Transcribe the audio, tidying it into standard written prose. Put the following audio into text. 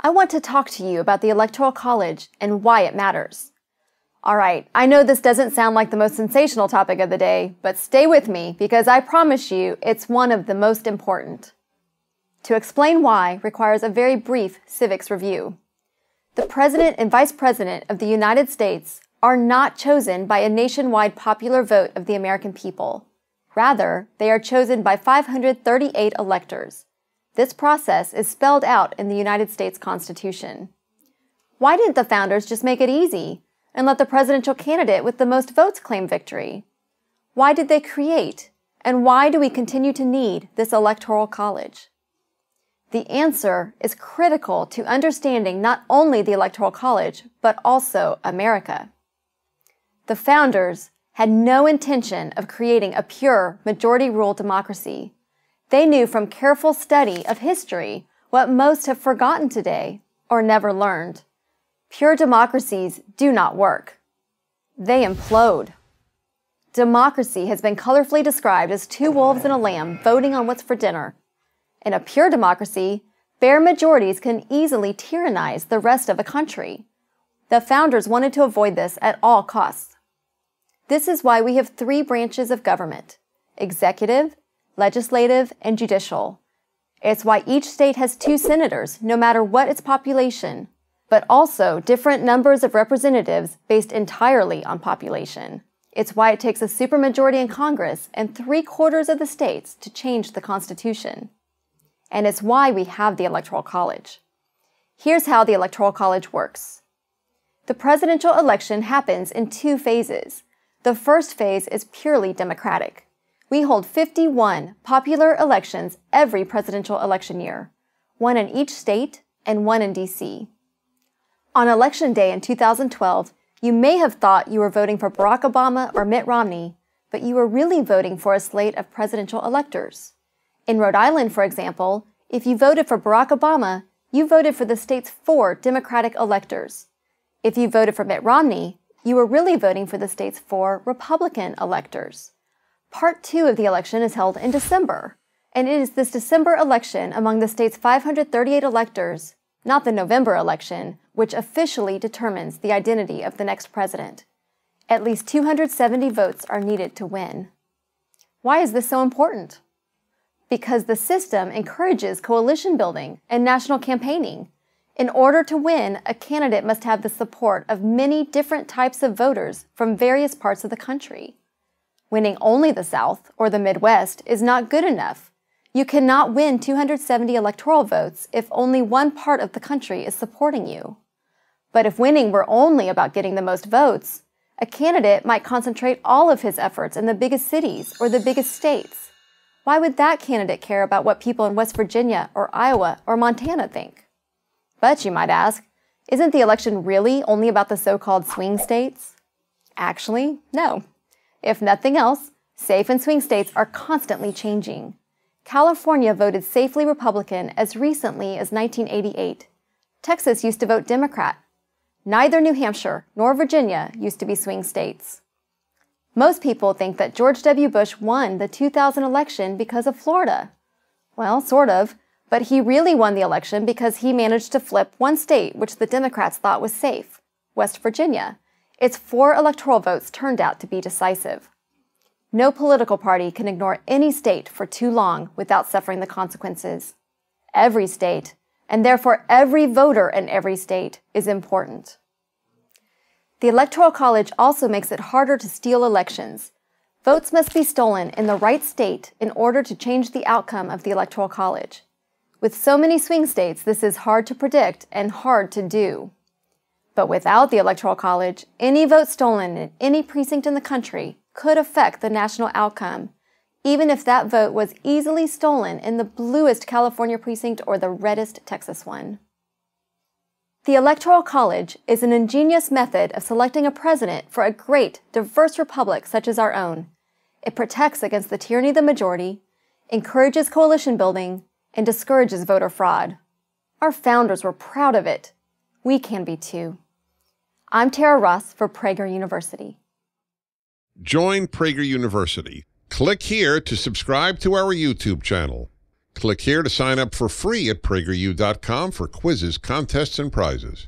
I want to talk to you about the Electoral College and why it matters. All right, I know this doesn't sound like the most sensational topic of the day, but stay with me because I promise you it's one of the most important. To explain why requires a very brief civics review. The President and Vice President of the United States are not chosen by a nationwide popular vote of the American people. Rather, they are chosen by 538 electors. This process is spelled out in the United States Constitution. Why didn't the founders just make it easy and let the presidential candidate with the most votes claim victory? Why did they create, and why do we continue to need this Electoral College? The answer is critical to understanding not only the Electoral College, but also America. The founders had no intention of creating a pure majority-rule democracy. They knew from careful study of history what most have forgotten today or never learned. Pure democracies do not work. They implode. Democracy has been colorfully described as two wolves and a lamb voting on what's for dinner. In a pure democracy, bare majorities can easily tyrannize the rest of the country. The founders wanted to avoid this at all costs. This is why we have three branches of government: executive, legislative, and judicial. It's why each state has 2 senators, no matter what its population, but also different numbers of representatives based entirely on population. It's why it takes a supermajority in Congress and 3/4 of the states to change the Constitution. And it's why we have the Electoral College. Here's how the Electoral College works. The presidential election happens in 2 phases. The first phase is purely democratic. We hold 51 popular elections every presidential election year, 1 in each state and 1 in D.C. On Election Day in 2012, you may have thought you were voting for Barack Obama or Mitt Romney, but you were really voting for a slate of presidential electors. In Rhode Island, for example, if you voted for Barack Obama, you voted for the state's 4 Democratic electors. If you voted for Mitt Romney, you were really voting for the state's 4 Republican electors. Part 2 of the election is held in December, and it is this December election among the state's 538 electors, not the November election, which officially determines the identity of the next president. At least 270 votes are needed to win. Why is this so important? Because the system encourages coalition building and national campaigning. In order to win, a candidate must have the support of many different types of voters from various parts of the country. Winning only the South or the Midwest is not good enough. You cannot win 270 electoral votes if only one part of the country is supporting you. But if winning were only about getting the most votes, a candidate might concentrate all of his efforts in the biggest cities or the biggest states. Why would that candidate care about what people in West Virginia or Iowa or Montana think? But you might ask, isn't the election really only about the so-called swing states? Actually, no. If nothing else, safe and swing states are constantly changing. California voted safely Republican as recently as 1988. Texas used to vote Democrat. Neither New Hampshire nor Virginia used to be swing states. Most people think that George W. Bush won the 2000 election because of Florida. Well, sort of, but he really won the election because he managed to flip one state which the Democrats thought was safe, West Virginia. Its 4 electoral votes turned out to be decisive. No political party can ignore any state for too long without suffering the consequences. Every state, and therefore every voter in every state, is important. The Electoral College also makes it harder to steal elections. Votes must be stolen in the right state in order to change the outcome of the Electoral College. With so many swing states, this is hard to predict and hard to do. But without the Electoral College, any vote stolen in any precinct in the country could affect the national outcome, even if that vote was easily stolen in the bluest California precinct or the reddest Texas one. The Electoral College is an ingenious method of selecting a president for a great, diverse republic such as our own. It protects against the tyranny of the majority, encourages coalition building, and discourages voter fraud. Our founders were proud of it. We can be too. I'm Tara Ross for Prager University. Join Prager University. Click here to subscribe to our YouTube channel. Click here to sign up for free at PragerU.com for quizzes, contests, and prizes.